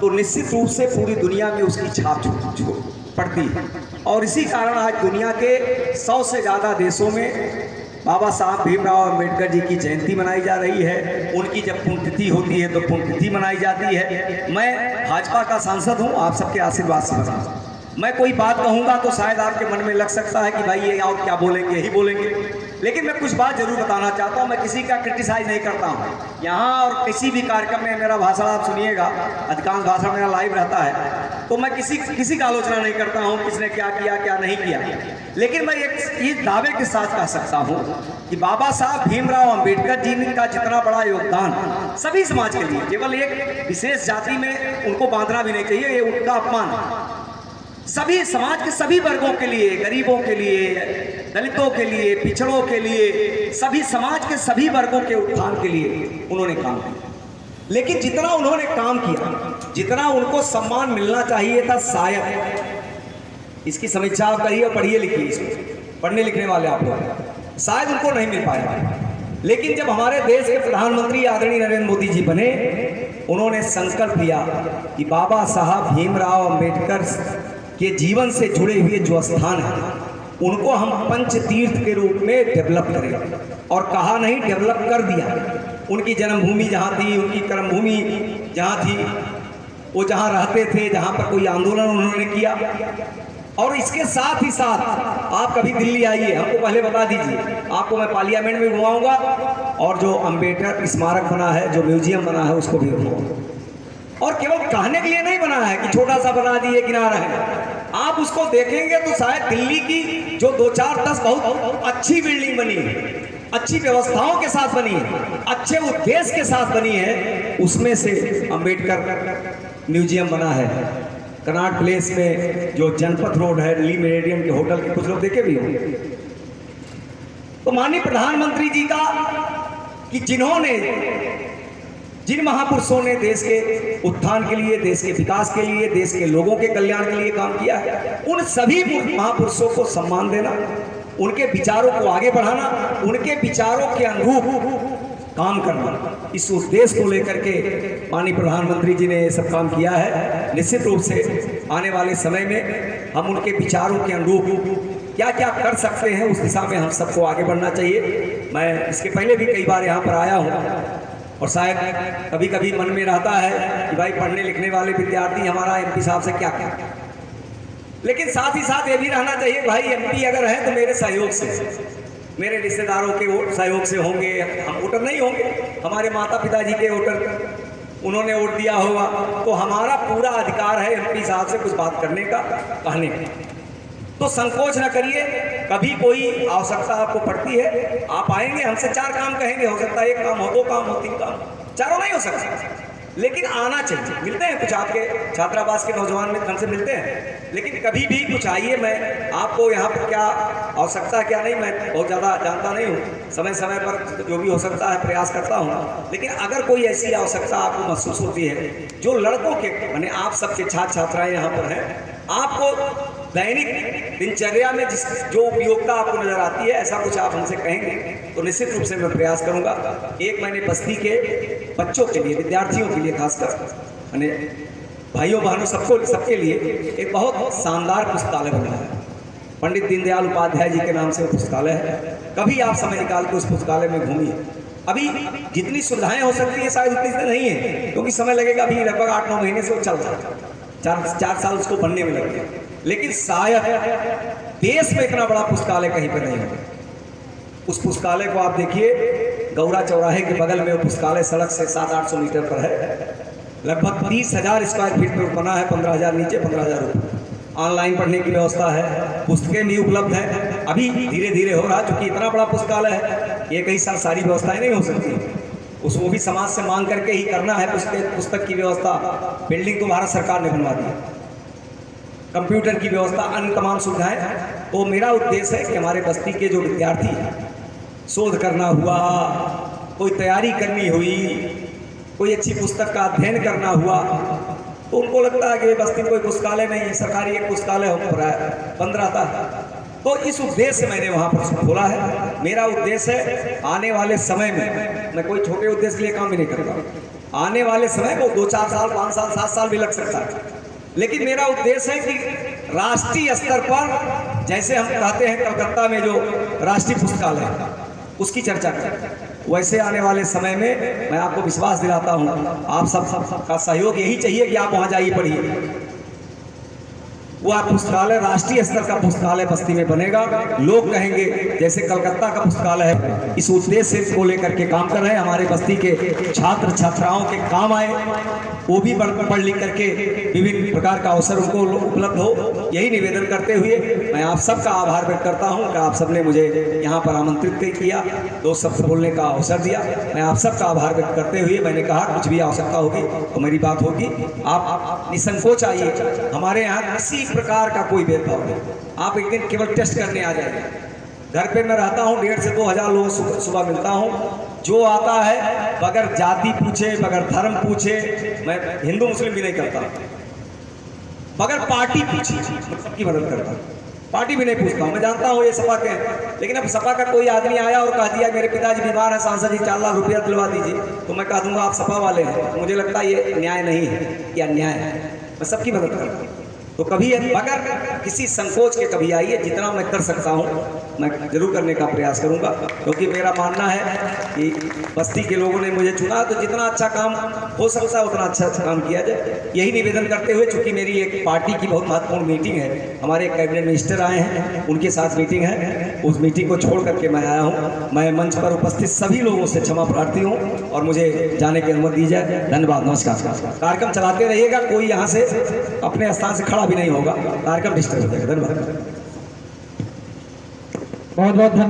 तो निश्चित रूप से पूरी दुनिया में उसकी छाप पड़ती है। और इसी कारण आज दुनिया के 100 से ज़्यादा देशों में बाबा साहब भीमराव अंबेडकर जी की जयंती मनाई जा रही है। उनकी जब पुण्यतिथि होती है तो पुण्यतिथि मनाई जाती है। मैं भाजपा का सांसद हूं, आप सबके आशीर्वाद से बता, मैं कोई बात कहूंगा तो शायद आपके मन में लग सकता है कि भाई ये और क्या बोलेंगे, यही बोलेंगे, लेकिन मैं कुछ बात जरूर बताना चाहता हूं। मैं किसी का क्रिटिसाइज नहीं करता हूं यहाँ, और किसी भी कार्यक्रम में मेरा भाषण आप सुनिएगा, अधिकांश भाषण मेरा लाइव रहता है, तो मैं किसी का आलोचना नहीं करता हूं, किसने क्या किया क्या नहीं किया। लेकिन मैं एक चीज दावे के साथ कह सकता हूं कि बाबा साहब भीमराव अंबेडकर जी का जितना बड़ा योगदान सभी समाज के लिए, केवल एक विशेष जाति में उनको बांधना भी नहीं चाहिए, ये उनका अपमान सभी समाज के सभी वर्गों के लिए, गरीबों के लिए, दलितों के लिए, पिछड़ों के लिए, सभी समाज के सभी वर्गों के उत्थान के लिए उन्होंने काम किया। लेकिन जितना उन्होंने काम किया, जितना उनको सम्मान मिलना चाहिए था, शायद इसकी समीक्षा आप करिए और पढ़िए लिखिए, इसको पढ़ने लिखने वाले आप लोग, शायद उनको नहीं मिल पाया। लेकिन जब हमारे देश के प्रधानमंत्री आदरणीय नरेंद्र मोदी जी बने, उन्होंने संकल्प लिया कि बाबा साहब भीमराव अंबेडकर के जीवन से जुड़े हुए जो स्थान हैं उनको हम पंच तीर्थ के रूप में डेवलप करें। और कहा नहीं, डेवलप कर दिया। उनकी जन्मभूमि जहाँ थी, उनकी कर्मभूमि जहाँ थी, वो जहाँ रहते थे, जहाँ पर कोई आंदोलन उन्होंने किया। और इसके साथ ही साथ आप कभी दिल्ली आइए, हमको पहले बता दीजिए, आपको मैं पार्लियामेंट में घुमाऊंगा, और जो अंबेडकर स्मारक बना है, जो म्यूजियम बना है, उसको भी घुमाऊंगा। और केवल कहने के लिए नहीं बना है कि छोटा सा बना दिए किनारा है, आप उसको देखेंगे तो शायद दिल्ली की जो 2-4-10 बहुत अच्छी बिल्डिंग बनी है, अच्छी व्यवस्थाओं के साथ बनी है, अच्छे उद्देश्य के साथ बनी है, उसमें से अंबेडकर म्यूजियम बना है। कनॉट प्लेस में जो जनपथ रोड है, ली मेरिडियन के होटल के, कुछ लोग देखे भी होंगे। तो माननीय प्रधानमंत्री जी का कि जिन महापुरुषों ने देश के उत्थान के लिए, देश के विकास के लिए, देश के लोगों के कल्याण के लिए काम किया है, उन सभी महापुरुषों को सम्मान देना, उनके विचारों को आगे बढ़ाना, उनके विचारों के अनुरूप काम करना, इस उद्देश्य को लेकर के माननीय प्रधानमंत्री जी ने ये सब काम किया है। निश्चित रूप से आने वाले समय में हम उनके विचारों के अनुरूप क्या क्या कर सकते हैं, उस दिशा में हम सबको आगे बढ़ना चाहिए। मैं इसके पहले भी कई बार यहाँ पर आया हूँ, और शायद कभी कभी मन में रहता है कि भाई पढ़ने लिखने वाले विद्यार्थी हमारा एमपी साहब से क्या क्या, लेकिन साथ ही साथ ये भी रहना चाहिए भाई एमपी अगर है तो मेरे सहयोग से, मेरे रिश्तेदारों के सहयोग से होंगे। हम वोटर नहीं होंगे, हमारे माता पिताजी के वोटर, उन्होंने वोट दिया होगा, तो हमारा पूरा अधिकार है एमपी साहब से कुछ बात करने का, कहने का। तो संकोच न करिए, कभी कोई आवश्यकता आपको पड़ती है, आप आएंगे, हमसे 4 काम कहेंगे, हो सकता है 1 काम हो, 2 काम हो, 3 काम, चारों नहीं हो सकता, लेकिन आना चाहिए। मिलते हैं कुछ आपके छात्रावास के नौजवान मित्र, हमसे मिलते हैं, लेकिन कभी भी कुछ आइए, मैं आपको यहाँ पर क्या आवश्यकता क्या नहीं, मैं बहुत ज़्यादा जानता नहीं हूँ, समय समय पर जो भी हो सकता है प्रयास करता हूँ। लेकिन अगर कोई ऐसी आवश्यकता आपको महसूस होती है, जो लड़कों के माने आप सबके छात्र छात्राएँ यहाँ पर हैं, आपको दैनिक दिनचर्या में जो उपयोगिता आपको नजर आती है, ऐसा कुछ आप हमसे कहेंगे तो निश्चित रूप से मैं प्रयास करूंगा। एक मैंने बस्ती के बच्चों के लिए, विद्यार्थियों के लिए, खासकर मैंने भाइयों बहनों सबके लिए एक बहुत शानदार पुस्तकालय बनाया है। पंडित दीनदयाल उपाध्याय जी के नाम से वो पुस्तकालय है। कभी आप समय निकाल के उस पुस्तकालय में घूमिए। अभी जितनी सुविधाएं हो सकती है शायद उतनी से नहीं है, क्योंकि समय लगेगा। अभी लगभग 8-9 महीने से वो चल रहा है, 4 साल उसको बनने में लग गए, लेकिन शायद देश में इतना बड़ा पुस्तकालय कहीं पर नहीं है। उस पुस्तकालय को आप देखिए, गौरा चौराहे के बगल में वो पुस्तकालय सड़क से 700-800 मीटर पर है। लगभग 30,000 स्क्वायर फीट में बना है, 15,000 नीचे, 15,000 ऊपर। ऑनलाइन पढ़ने की व्यवस्था है, पुस्तकें भी उपलब्ध हैं। अभी धीरे धीरे हो रहा, क्योंकि इतना बड़ा पुस्तकालय है, ये कई साल सारी व्यवस्थाएं नहीं हो सकती, उसको भी समाज से मांग करके ही करना है। पुस्तक की व्यवस्था, बिल्डिंग तो भारत सरकार ने बनवा दी, कंप्यूटर की व्यवस्था, अन्य तमाम सुविधाएं। तो मेरा उद्देश्य है कि हमारे बस्ती के जो विद्यार्थी हैं, शोध करना हुआ, कोई तैयारी करनी हुई, कोई अच्छी पुस्तक का अध्ययन करना हुआ, तो उनको लगता है कि बस्ती में कोई पुस्तकालय नहीं है, सरकारी एक पुस्तकालय बंद रहता है। तो इस उद्देश्य से मैंने वहाँ पर खोला है। मेरा उद्देश्य है आने वाले समय में, मैं कोई छोटे उद्देश्य के लिए काम भी नहीं करता, आने वाले समय को 2-4 साल, 5 साल, 7 साल भी लग सकता है, लेकिन मेरा उद्देश्य है कि राष्ट्रीय स्तर पर, जैसे हम कहते हैं कलकत्ता में जो राष्ट्रीय पुस्तकालय है उसकी चर्चा करें, वैसे आने वाले समय में मैं आपको विश्वास दिलाता हूँ, आप सब का सहयोग यही चाहिए कि आप वहाँ जाइए, पढ़िए। वह पुस्तकालय राष्ट्रीय स्तर का पुस्तकालय बस्ती में बनेगा। लोग कहेंगे जैसे कलकत्ता का पुस्तकालय है, इस उद्देश्य को लेकर के काम कर रहे हैं, हमारे बस्ती के छात्र छात्राओं के काम आए, वो भी पढ़ लिख करके विभिन्न प्रकार का अवसर उनको उपलब्ध हो। यही निवेदन करते हुए मैं आप सबका आभार व्यक्त करता हूँ कि आप सबने मुझे यहाँ पर आमंत्रित किया, 2 शब्द बोलने का अवसर दिया। मैं आप सबका आभार व्यक्त करते हुए मैंने कहा कुछ भी आवश्यकता होगी तो मेरी बात होगी, आप निसंकोच आइए। हमारे यहाँ किसी प्रकार का कोई भेदभाव नहीं, आप एक दिन केवल टेस्ट करने आ जाएंगे। घर पे मैं रहता हूँ, 1,500 से 2,000 लोग सुबह मिलता हूँ, जो आता है बगैर जाति पूछे, बगैर धर्म पूछे, मैं हिंदू मुस्लिम भी नहीं करता, बगैर पार्टी पूछी सबकी मदद करता हूँ, पार्टी भी नहीं पूछता हूँ। मैं जानता हूँ ये सपा के हैं, लेकिन अब सपा का कोई आदमी आया और कह दिया मेरे पिताजी बीमार है, सांसद जी 4 लाख रुपया दिलवा दीजिए, तो मैं कह दूंगा आप सपा वाले हैं। मुझे लगता है ये न्याय नहीं है, ये अन्याय है। मैं सबकी मदद करता हूँ, तो कभी बगैर किसी संकोच के कभी आइए, जितना मैं कर सकता हूँ मैं जरूर करने का प्रयास करूँगा, क्योंकि मेरा मानना है कि बस्ती के लोगों ने मुझे चुना, तो जितना अच्छा काम हो सकता है उतना अच्छा काम किया जाए। यही निवेदन करते हुए, चूँकि मेरी एक पार्टी की बहुत महत्वपूर्ण मीटिंग है, हमारे कैबिनेट मिनिस्टर आए हैं, उनके साथ मीटिंग है, उस मीटिंग को छोड़ करके मैं आया हूँ। मैं मंच पर उपस्थित सभी लोगों से क्षमा प्रार्थी हूँ और मुझे जाने की अनुमति दी जाए। धन्यवाद, नमस्कार। कार्यक्रम चलाते रहिएगा, कोई यहाँ से अपने स्थान से खड़ा भी नहीं होगा, कार्यक्रम डिस्टर्ब हो जाएगा। धन्यवाद, बहुत बहुत धन्यवाद।